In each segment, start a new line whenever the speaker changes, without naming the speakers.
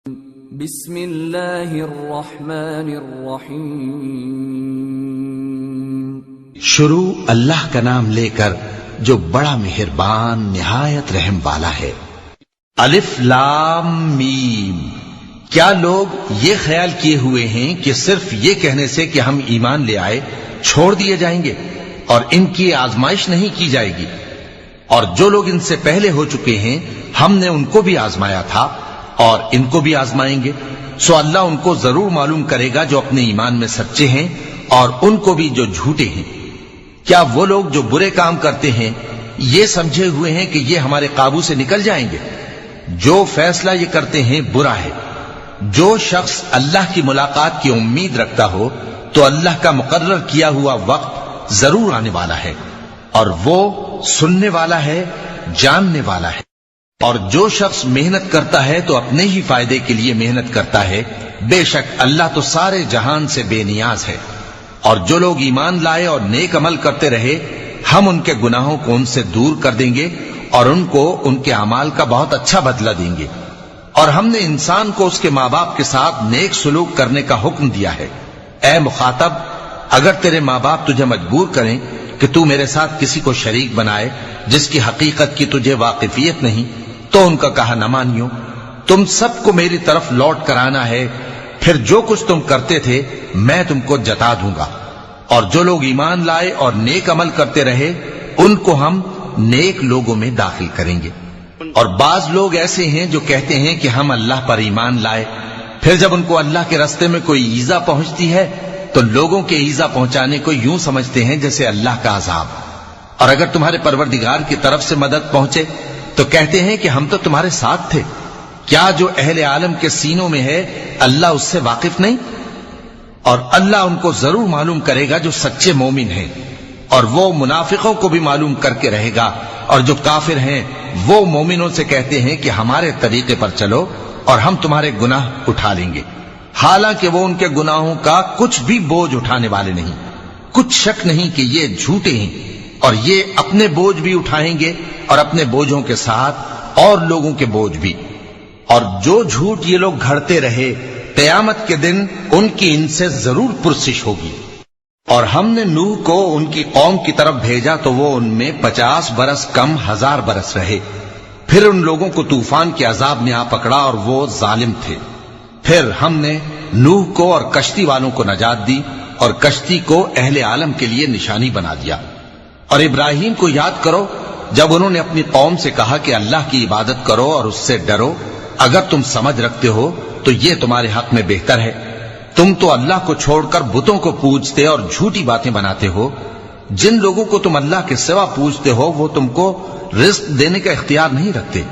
بسم اللہ الرحمن الرحیم۔
شروع اللہ کا نام لے کر جو بڑا مہربان نہایت رحم والا ہے۔ الف لام میم۔ کیا لوگ یہ خیال کیے ہوئے ہیں کہ صرف یہ کہنے سے کہ ہم ایمان لے آئے چھوڑ دیے جائیں گے اور ان کی آزمائش نہیں کی جائے گی؟ اور جو لوگ ان سے پہلے ہو چکے ہیں ہم نے ان کو بھی آزمایا تھا اور ان کو بھی آزمائیں گے، سو اللہ ان کو ضرور معلوم کرے گا جو اپنے ایمان میں سچے ہیں اور ان کو بھی جو جھوٹے ہیں۔ کیا وہ لوگ جو برے کام کرتے ہیں یہ سمجھے ہوئے ہیں کہ یہ ہمارے قابو سے نکل جائیں گے؟ جو فیصلہ یہ کرتے ہیں برا ہے۔ جو شخص اللہ کی ملاقات کی امید رکھتا ہو تو اللہ کا مقرر کیا ہوا وقت ضرور آنے والا ہے اور وہ سننے والا ہے، جاننے والا ہے۔ اور جو شخص محنت کرتا ہے تو اپنے ہی فائدے کے لیے محنت کرتا ہے، بے شک اللہ تو سارے جہان سے بے نیاز ہے۔ اور جو لوگ ایمان لائے اور نیک عمل کرتے رہے ہم ان کے گناہوں کو ان سے دور کر دیں گے اور ان کو ان کے اعمال کا بہت اچھا بدلہ دیں گے۔ اور ہم نے انسان کو اس کے ماں باپ کے ساتھ نیک سلوک کرنے کا حکم دیا ہے۔ اے مخاطب، اگر تیرے ماں باپ تجھے مجبور کریں کہ تو میرے ساتھ کسی کو شریک بنائے جس کی حقیقت کی تجھے واقفیت نہیں تو ان کا کہا نہ مانیو۔ تم سب کو میری طرف لوٹ کر آنا ہے، پھر جو کچھ تم کرتے تھے میں تم کو جتا دوں گا۔ اور جو لوگ ایمان لائے اور نیک عمل کرتے رہے ان کو ہم نیک لوگوں میں داخل کریں گے۔ اور بعض لوگ ایسے ہیں جو کہتے ہیں کہ ہم اللہ پر ایمان لائے، پھر جب ان کو اللہ کے راستے میں کوئی ایذا پہنچتی ہے تو لوگوں کے ایذا پہنچانے کو یوں سمجھتے ہیں جیسے اللہ کا عذاب۔ اور اگر تمہارے پروردگار کی طرف سے مدد پہنچے تو کہتے ہیں کہ ہم تو تمہارے ساتھ تھے۔ کیا جو اہل عالم کے سینوں میں ہے اللہ اس سے واقف نہیں؟ اور اللہ ان کو ضرور معلوم کرے گا جو سچے مومن ہیں، اور وہ منافقوں کو بھی معلوم کر کے رہے گا۔ اور جو کافر ہیں وہ مومنوں سے کہتے ہیں کہ ہمارے طریقے پر چلو اور ہم تمہارے گناہ اٹھا لیں گے، حالانکہ وہ ان کے گناہوں کا کچھ بھی بوجھ اٹھانے والے نہیں۔ کچھ شک نہیں کہ یہ جھوٹے ہیں اور یہ اپنے بوجھ بھی اٹھائیں گے اور اپنے بوجھوں کے ساتھ اور لوگوں کے بوجھ بھی۔ اور جو جھوٹ یہ لوگ گھڑتے رہے قیامت کے دن ان کی ان سے ضرور پرسش ہوگی۔ اور ہم نے نوح کو ان کی قوم کی طرف بھیجا تو وہ ان میں 50 برس کم 1000 برس رہے، پھر ان لوگوں کو طوفان کے عذاب نے آ پکڑا اور وہ ظالم تھے۔ پھر ہم نے نوح کو اور کشتی والوں کو نجات دی اور کشتی کو اہل عالم کے لیے نشانی بنا دیا۔ اور ابراہیم کو یاد کرو جب انہوں نے اپنی قوم سے کہا کہ اللہ کی عبادت کرو اور اس سے ڈرو، اگر تم سمجھ رکھتے ہو تو یہ تمہارے حق میں بہتر ہے۔ تم تو اللہ کو چھوڑ کر بتوں کو پوجتے اور جھوٹی باتیں بناتے ہو۔ جن لوگوں کو تم اللہ کے سوا پوجتے ہو وہ تم کو رزق دینے کا اختیار نہیں رکھتے،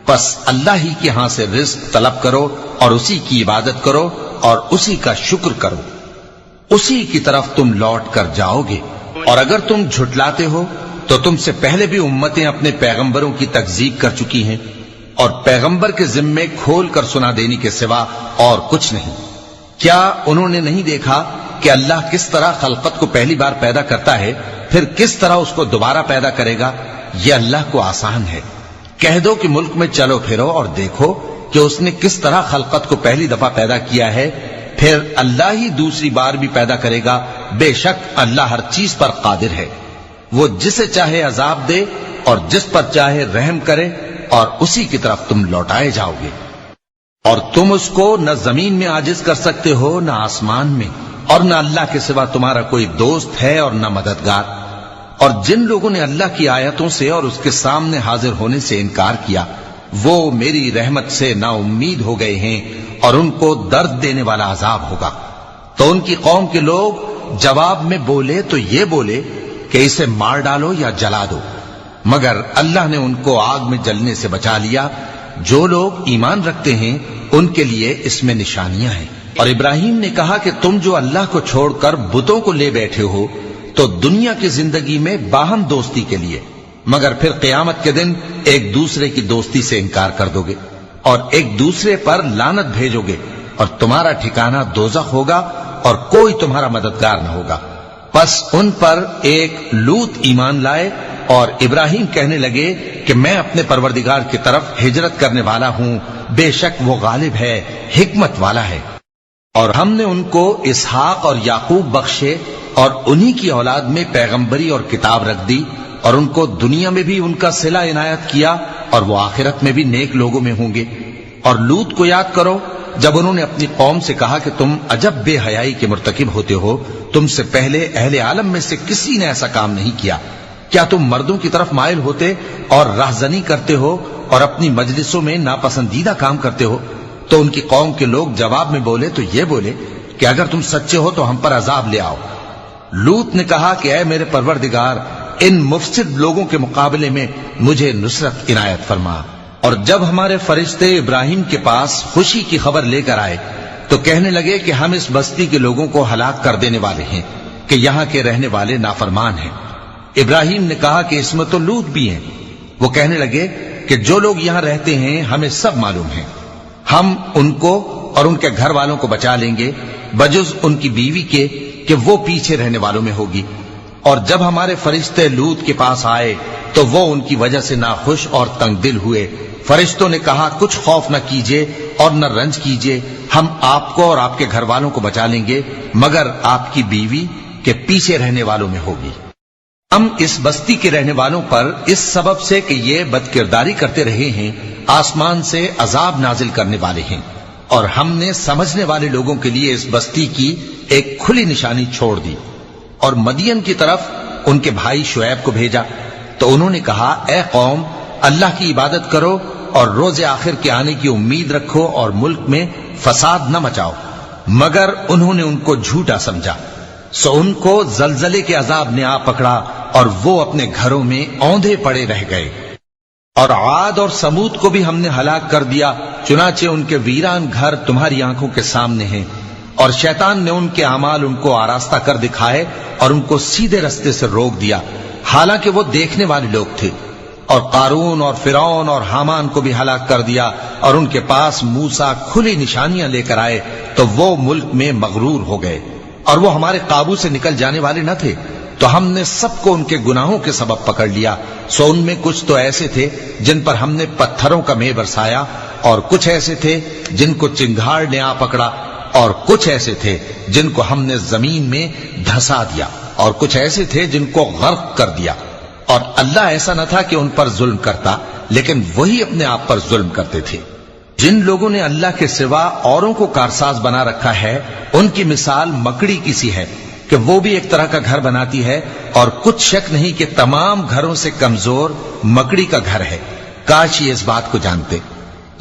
بس اللہ ہی کے ہاں سے رزق طلب کرو اور اسی کی عبادت کرو اور اسی کا شکر کرو، اسی کی طرف تم لوٹ کر جاؤ گے۔ اور اگر تم جھٹلاتے ہو تو تم سے پہلے بھی امتیں اپنے پیغمبروں کی تکذیب کر چکی ہیں، اور پیغمبر کے ذمے کھول کر سنا دینے کے سوا اور کچھ نہیں۔ کیا انہوں نے نہیں دیکھا کہ اللہ کس طرح خلقت کو پہلی بار پیدا کرتا ہے پھر کس طرح اس کو دوبارہ پیدا کرے گا؟ یہ اللہ کو آسان ہے۔ کہہ دو کہ ملک میں چلو پھرو اور دیکھو کہ اس نے کس طرح خلقت کو پہلی دفعہ پیدا کیا ہے، پھر اللہ ہی دوسری بار بھی پیدا کرے گا۔ بے شک اللہ ہر چیز پر قادر ہے۔ وہ جسے چاہے عذاب دے اور جس پر چاہے رحم کرے، اور اسی کی طرف تم لوٹائے جاؤ گے۔ اور تم اس کو نہ زمین میں عاجز کر سکتے ہو نہ آسمان میں، اور نہ اللہ کے سوا تمہارا کوئی دوست ہے اور نہ مددگار۔ اور جن لوگوں نے اللہ کی آیتوں سے اور اس کے سامنے حاضر ہونے سے انکار کیا وہ میری رحمت سے نا امید ہو گئے ہیں اور ان کو درد دینے والا عذاب ہوگا۔ تو ان کی قوم کے لوگ جواب میں بولے تو یہ بولے کہ اسے مار ڈالو یا جلا دو، مگر اللہ نے ان کو آگ میں جلنے سے بچا لیا۔ جو لوگ ایمان رکھتے ہیں ان کے لیے اس میں نشانیاں ہیں۔ اور ابراہیم نے کہا کہ تم جو اللہ کو چھوڑ کر بتوں کو لے بیٹھے ہو تو دنیا کی زندگی میں باہم دوستی کے لیے، مگر پھر قیامت کے دن ایک دوسرے کی دوستی سے انکار کر دو گے اور ایک دوسرے پر لعنت بھیجو گے، اور تمہارا ٹھکانہ دوزخ ہوگا اور کوئی تمہارا مددگار نہ ہوگا۔ پس ان پر ایک لوط ایمان لائے اور ابراہیم کہنے لگے کہ میں اپنے پروردگار کی طرف ہجرت کرنے والا ہوں، بے شک وہ غالب ہے، حکمت والا ہے۔ اور ہم نے ان کو اسحاق اور یعقوب بخشے اور انہی کی اولاد میں پیغمبری اور کتاب رکھ دی، اور ان کو دنیا میں بھی ان کا صلہ عنایت کیا، اور وہ آخرت میں بھی نیک لوگوں میں ہوں گے۔ اور لوط کو یاد کرو جب انہوں نے اپنی قوم سے کہا کہ تم عجب بے حیائی کے مرتکب ہوتے ہو، تم سے پہلے اہل عالم میں سے کسی نے ایسا کام نہیں کیا، کیا تم مردوں کی طرف مائل ہوتے اور راہزنی کرتے ہو اور اپنی مجلسوں میں ناپسندیدہ کام کرتے ہو؟ تو ان کی قوم کے لوگ جواب میں بولے تو یہ بولے کہ اگر تم سچے ہو تو ہم پر عذاب لے آؤ۔ لوط نے کہا کہ اے میرے پروردگار، ان مفسد لوگوں کے مقابلے میں مجھے نصرت عنایت فرما۔ اور جب ہمارے فرشتے ابراہیم کے پاس خوشی کی خبر لے کر آئے تو کہنے لگے کہ ہم اس بستی کے لوگوں کو ہلاک کر دینے والے ہیں کہ یہاں کے رہنے والے نافرمان ہیں۔ ابراہیم نے کہا کہ اس میں تو لوط بھی ہیں۔ وہ کہنے لگے کہ جو لوگ یہاں رہتے ہیں ہمیں سب معلوم ہیں، ہم ان کو اور ان کے گھر والوں کو بچا لیں گے بجز ان کی بیوی کے کہ وہ پیچھے رہنے والوں میں ہوگی۔ اور جب ہمارے فرشتے لوط کے پاس آئے تو وہ ان کی وجہ سے ناخوش اور تنگ دل ہوئے۔ فرشتوں نے کہا کچھ خوف نہ کیجیے اور نہ رنج کیجیے، ہم آپ کو اور آپ کے گھر والوں کو بچا لیں گے مگر آپ کی بیوی کے پیچھے رہنے والوں میں ہوگی۔ ہم اس بستی کے رہنے والوں پر اس سبب سے کہ یہ بد کرداری کرتے رہے ہیں آسمان سے عذاب نازل کرنے والے ہیں، اور ہم نے سمجھنے والے لوگوں کے لیے اس بستی کی ایک کھلی نشانی چھوڑ دی۔ اور مدین کی طرف ان کے بھائی شعیب کو بھیجا تو انہوں نے کہا اے قوم، اللہ کی عبادت کرو اور روز آخر کے آنے کی امید رکھو اور ملک میں فساد نہ مچاؤ، مگر انہوں نے ان کو جھوٹا سمجھا، سو ان کو زلزلے کے عذاب نے آ پکڑا اور وہ اپنے گھروں میں اوندھے پڑے رہ گئے۔ اور عاد اور سمود کو بھی ہم نے ہلاک کر دیا، چنانچہ ان کے ویران گھر تمہاری آنکھوں کے سامنے ہیں، اور شیطان نے ان کے اعمال ان کو آراستہ کر دکھائے اور ان کو سیدھے رستے سے روک دیا، حالانکہ وہ دیکھنے والے لوگ تھے۔ اور قارون اور فرعون اور حامان کو بھی ہلاک کر دیا، اور ان کے پاس موسیٰ کھلی نشانیاں لے کر آئے تو وہ ملک میں مغرور ہو گئے، اور وہ ہمارے قابو سے نکل جانے والے نہ تھے، تو ہم نے سب کو ان کے گناہوں کے سبب پکڑ لیا۔ سو ان میں کچھ تو ایسے تھے جن پر ہم نے پتھروں کا مے برسایا، اور کچھ ایسے تھے جن کو چنگھاڑ نے آ پکڑا، اور کچھ ایسے تھے جن کو ہم نے زمین میں دھسا دیا، اور کچھ ایسے تھے جن کو غرق کر دیا۔ اور اللہ ایسا نہ تھا کہ ان پر ظلم کرتا، لیکن وہی اپنے آپ پر ظلم کرتے تھے۔ جن لوگوں نے اللہ کے سوا اوروں کو کارساز بنا رکھا ہے، ان کی مثال مکڑی کی سی ہے کہ وہ بھی ایک طرح کا گھر بناتی ہے، اور کچھ شک نہیں کہ تمام گھروں سے کمزور مکڑی کا گھر ہے۔ کاش یہ اس بات کو جانتے۔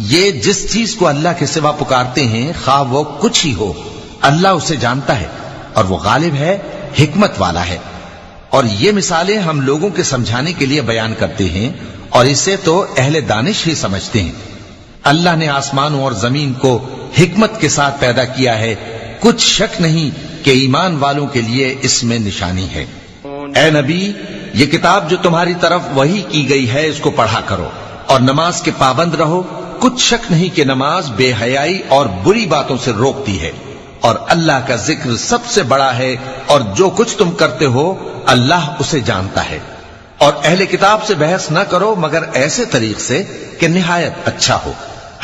یہ جس چیز کو اللہ کے سوا پکارتے ہیں خواہ وہ کچھ ہی ہو، اللہ اسے جانتا ہے اور وہ غالب ہے، حکمت والا ہے۔ اور یہ مثالیں ہم لوگوں کے سمجھانے کے لیے بیان کرتے ہیں، اور اسے تو اہل دانش ہی سمجھتے ہیں۔ اللہ نے آسمانوں اور زمین کو حکمت کے ساتھ پیدا کیا ہے، کچھ شک نہیں کہ ایمان والوں کے لیے اس میں نشانی ہے۔ اے نبی، یہ کتاب جو تمہاری طرف وحی کی گئی ہے اس کو پڑھا کرو، اور نماز کے پابند رہو۔ کچھ شک نہیں کہ نماز بے حیائی اور بری باتوں سے روکتی ہے، اور اللہ کا ذکر سب سے بڑا ہے، اور جو کچھ تم کرتے ہو اللہ اسے جانتا ہے۔ اور اہل کتاب سے بحث نہ کرو مگر ایسے طریق سے کہ نہایت اچھا ہو۔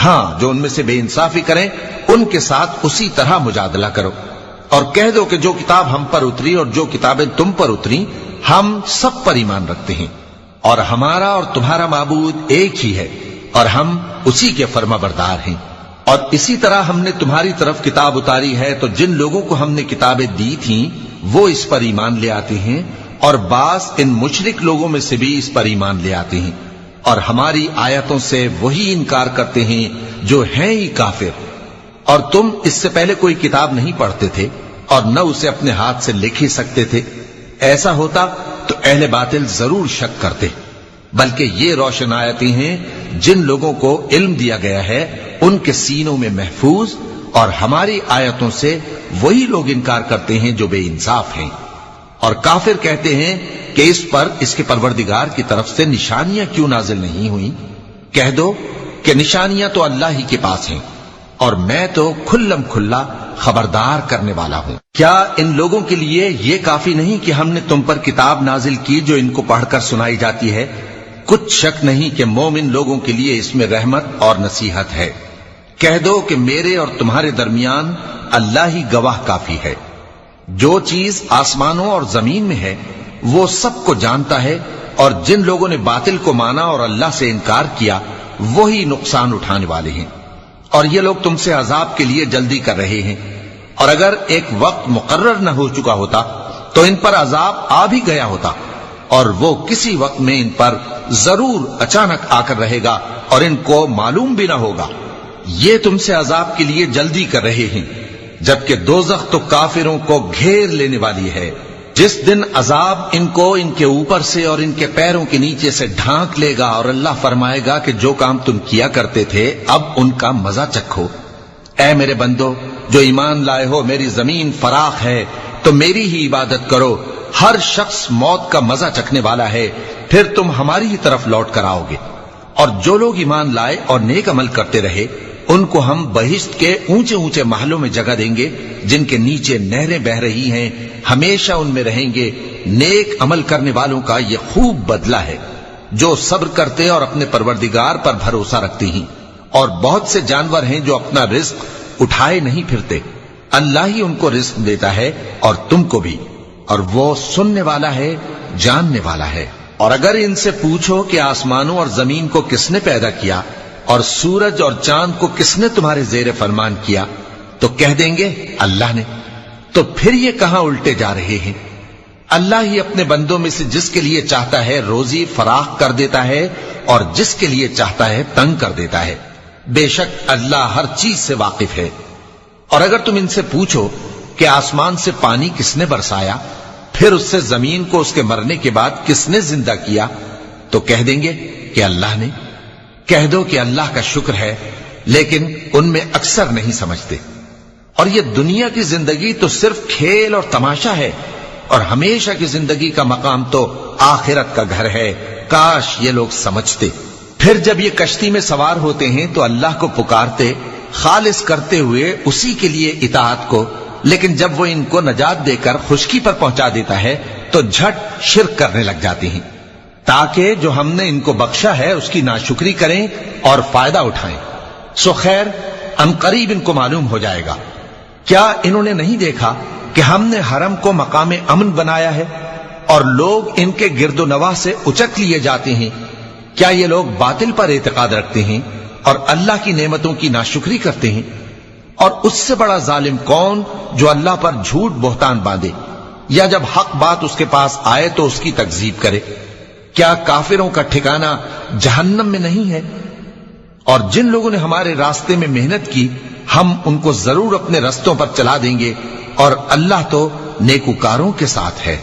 ہاں، جو ان میں سے بے انصافی کریں ان کے ساتھ اسی طرح مجادلہ کرو، اور کہہ دو کہ جو کتاب ہم پر اتری اور جو کتابیں تم پر اتری ہم سب پر ایمان رکھتے ہیں، اور ہمارا اور تمہارا معبود ایک ہی ہے، اور ہم اسی کے فرما بردار ہیں۔ اور اسی طرح ہم نے تمہاری طرف کتاب اتاری ہے تو جن لوگوں کو ہم نے کتابیں دی تھیں وہ اس پر ایمان لے آتے ہیں، اور بعض ان مشرک لوگوں میں سے بھی اس پر ایمان لے آتے ہیں، اور ہماری آیتوں سے وہی انکار کرتے ہیں جو ہیں ہی کافر۔ اور تم اس سے پہلے کوئی کتاب نہیں پڑھتے تھے اور نہ اسے اپنے ہاتھ سے لکھ ہی سکتے تھے، ایسا ہوتا تو اہل باطل ضرور شک کرتے، بلکہ یہ روشن آیتیں ہیں جن لوگوں کو علم دیا گیا ہے ان کے سینوں میں محفوظ، اور ہماری آیتوں سے وہی لوگ انکار کرتے ہیں جو بے انصاف ہیں۔ اور کافر کہتے ہیں کہ اس پر اس کے پروردگار کی طرف سے نشانیاں کیوں نازل نہیں ہوئیں؟ کہہ دو کہ نشانیاں تو اللہ ہی کے پاس ہیں، اور میں تو کھلم کھلا خبردار کرنے والا ہوں۔ کیا ان لوگوں کے لیے یہ کافی نہیں کہ ہم نے تم پر کتاب نازل کی جو ان کو پڑھ کر سنائی جاتی ہے؟ کچھ شک نہیں کہ مومن لوگوں کے لیے اس میں رحمت اور نصیحت ہے۔ کہہ دو کہ میرے اور تمہارے درمیان اللہ ہی گواہ کافی ہے۔ جو چیز آسمانوں اور زمین میں ہے وہ سب کو جانتا ہے، اور جن لوگوں نے باطل کو مانا اور اللہ سے انکار کیا وہی نقصان اٹھانے والے ہیں۔ اور یہ لوگ تم سے عذاب کے لیے جلدی کر رہے ہیں، اور اگر ایک وقت مقرر نہ ہو چکا ہوتا تو ان پر عذاب آ بھی گیا ہوتا، اور وہ کسی وقت میں ان پر ضرور اچانک آ کر رہے گا اور ان کو معلوم بھی نہ ہوگا۔ یہ تم سے عذاب کے لیے جلدی کر رہے ہیں، جبکہ دوزخ تو کافروں کو گھیر لینے والی ہے۔ جس دن عذاب ان کو ان کے اوپر سے اور ان کے پیروں کے نیچے سے ڈھانک لے گا، اور اللہ فرمائے گا کہ جو کام تم کیا کرتے تھے اب ان کا مزہ چکھو۔ اے میرے بندو جو ایمان لائے ہو، میری زمین فراخ ہے تو میری ہی عبادت کرو۔ ہر شخص موت کا مزہ چکھنے والا ہے، پھر تم ہماری ہی طرف لوٹ کر آؤ گے۔ اور جو لوگ ایمان لائے اور نیک عمل کرتے رہے ان کو ہم بہشت کے اونچے اونچے محلوں میں جگہ دیں گے، جن کے نیچے نہریں بہ رہی ہیں، ہمیشہ ان میں رہیں گے۔ نیک عمل کرنے والوں کا یہ خوب بدلہ ہے، جو صبر کرتے اور اپنے پروردگار پر بھروسہ رکھتے ہیں۔ اور بہت سے جانور ہیں جو اپنا رزق اٹھائے نہیں پھرتے، اللہ ہی ان کو رزق دیتا ہے اور تم کو بھی، اور وہ سننے والا ہے، جاننے والا ہے۔ اور اگر ان سے پوچھو کہ آسمانوں اور زمین کو کس نے پیدا کیا اور سورج اور چاند کو کس نے تمہارے زیر فرمان کیا، تو کہہ دیں گے اللہ نے۔ تو پھر یہ کہاں الٹے جا رہے ہیں؟ اللہ ہی اپنے بندوں میں سے جس کے لیے چاہتا ہے روزی فراخ کر دیتا ہے، اور جس کے لیے چاہتا ہے تنگ کر دیتا ہے۔ بے شک اللہ ہر چیز سے واقف ہے۔ اور اگر تم ان سے پوچھو کہ آسمان سے پانی کس نے برسایا، پھر اس سے زمین کو اس کے مرنے کے بعد کس نے زندہ کیا، تو کہہ دیں گے کہ اللہ نے۔ کہہ دو کہ اللہ کا شکر ہے، لیکن ان میں اکثر نہیں سمجھتے۔ اور یہ دنیا کی زندگی تو صرف کھیل اور تماشا ہے، اور ہمیشہ کی زندگی کا مقام تو آخرت کا گھر ہے۔ کاش یہ لوگ سمجھتے۔ پھر جب یہ کشتی میں سوار ہوتے ہیں تو اللہ کو پکارتے، خالص کرتے ہوئے اسی کے لیے اطاعت کو، لیکن جب وہ ان کو نجات دے کر خشکی پر پہنچا دیتا ہے تو جھٹ شرک کرنے لگ جاتے ہیں، تاکہ جو ہم نے ان کو بخشا ہے اس کی ناشکری کریں اور فائدہ اٹھائیں۔ سو خیر عنقریب ان کو معلوم ہو جائے گا۔ کیا انہوں نے نہیں دیکھا کہ ہم نے حرم کو مقام امن بنایا ہے اور لوگ ان کے گرد و نواح سے اچک لیے جاتے ہیں؟ کیا یہ لوگ باطل پر اعتقاد رکھتے ہیں اور اللہ کی نعمتوں کی ناشکری کرتے ہیں؟ اور اس سے بڑا ظالم کون جو اللہ پر جھوٹ بہتان باندھے، یا جب حق بات اس کے پاس آئے تو اس کی تکذیب کرے؟ کیا کافروں کا ٹھکانہ جہنم میں نہیں ہے؟ اور جن لوگوں نے ہمارے راستے میں محنت کی ہم ان کو ضرور اپنے رستوں پر چلا دیں گے، اور اللہ تو نیکوکاروں کے ساتھ ہے۔